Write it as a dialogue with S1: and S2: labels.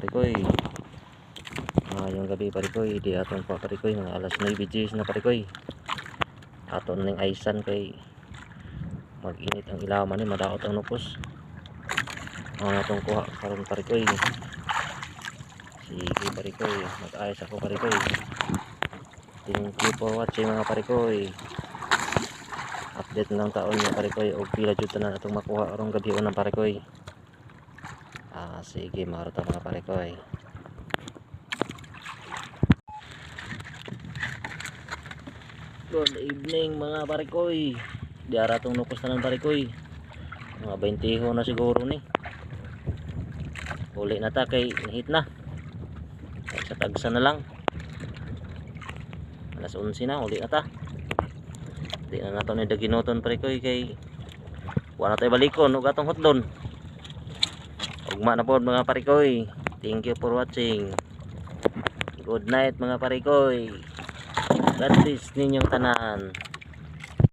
S1: parikoy. Yung gabi parikoy di aton pa parikoy mga alas 9:10 na parikoy. Aton ning aysan kay mag-init ang ilaw man ni madaot ang nukos. Atong kuha karon parikoy. Sige parikoy, mag-ayos ako parikoy. Thank you for watching mga parikoy. Update lang taon nga parikoy og pila jud tanan atong makuha karong gabi unang parikoy. Sige maruta mga parikoy. Good evening mga parikoy. Diara tong nukos tanan parikoy. Mga 20 na siguro ni. Uli na ta kay hit na. Sa tagsa na lang. Alas 11 na, uli na ta. Di na nato ni daginoton parikoy kay wala tayo balikon ug atong hotdon. Ugma na pod mga parikoy. Thank you for watching. Good night mga parikoy. God bless ninyong tanan.